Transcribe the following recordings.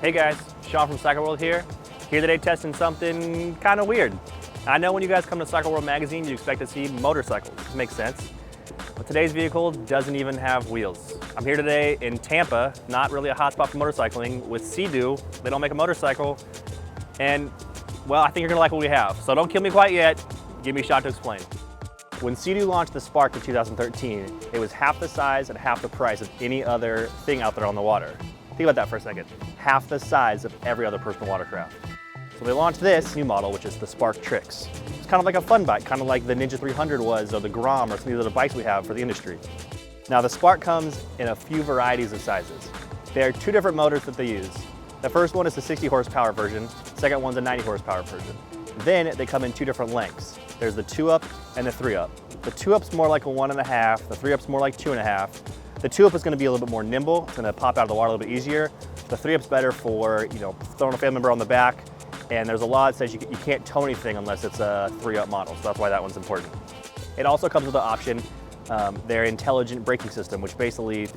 Hey guys, Sean from Cycle World here today testing something kind of weird. I know when you guys come to Cycle World magazine, you expect to see motorcycles. This makes sense. But today's vehicle doesn't even have wheels. I'm here today in Tampa, not really a hotspot for motorcycling, with Sea Doo. They don't make a motorcycle. And, well, I think you're gonna like what we have. So don't kill me quite yet. Give me a shot to explain. When Sea Doo launched the Spark in 2013, it was half the size and half the price of any other thing out there on the water. Think about that for a second. Half the size of every other personal watercraft. So they launched this new model, which is the Spark Trixx. It's kind of like a fun bike, kind of like the Ninja 300 was, or the Grom, or some of the other bikes we have for the industry. Now the Spark comes in a few varieties of sizes. There are two different motors that they use. The first one is the 60 horsepower version, the second one's a 90 horsepower version. Then they come in two different lengths. There's the 2-up and the 3-up. The 2-up's more like a 1.5, the 3-up's more like 2.5. The 2-up is going to be a little bit more nimble. It's going to pop out of the water a little bit easier. The 3-up's better for, throwing a family member on the back. And there's a law that says you can't tow anything unless it's a 3-up model. So that's why that one's important. It also comes with the option, their intelligent braking system, which basically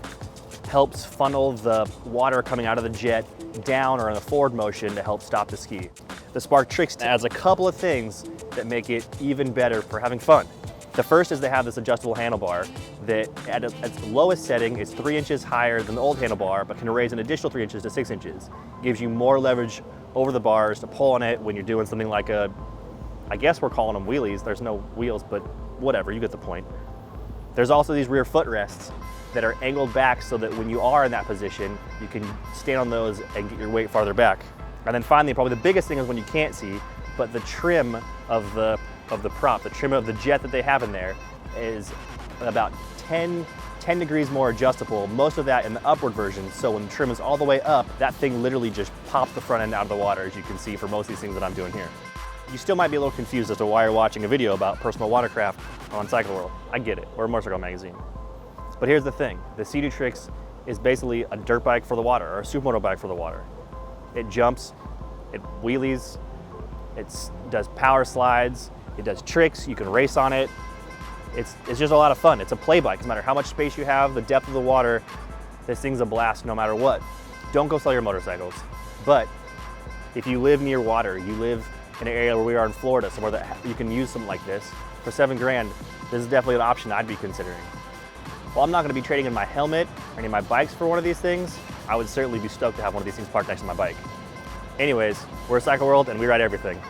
helps funnel the water coming out of the jet down or in a forward motion to help stop the ski. The Spark Trixx adds a couple of things that make it even better for having fun. The first is they have this adjustable handlebar that at its lowest setting is 3 inches higher than the old handlebar, but can raise an additional 3 inches to 6 inches. Gives you more leverage over the bars to pull on it when you're doing something like I guess we're calling them wheelies. There's no wheels, but whatever, you get the point. There's also these rear footrests that are angled back so that when you are in that position, you can stand on those and get your weight farther back. And then finally, probably the biggest thing is when you can't see, but the trim of the prop, the trim of the jet that they have in there is about 10 degrees more adjustable, most of that in the upward version. So when the trim is all the way up, that thing literally just pops the front end out of the water, as you can see for most of these things that I'm doing here. You still might be a little confused as to why you're watching a video about personal watercraft on Cycle World. I get it, we're a motorcycle magazine. But here's the thing, the Sea Doo Trixx is basically a dirt bike for the water, or a supermoto bike for the water. It jumps, it wheelies, it does power slides, it does tricks, you can race on it. It's just a lot of fun. It's a play bike. No matter how much space you have, the depth of the water, this thing's a blast no matter what. Don't go sell your motorcycles. But if you live near water, you live in an area where we are in Florida, somewhere that you can use something like this, for $7 grand, this is definitely an option I'd be considering. While I'm not gonna be trading in my helmet or any of my bikes for one of these things, I would certainly be stoked to have one of these things parked next to my bike. Anyways, we're Cycle World and we ride everything.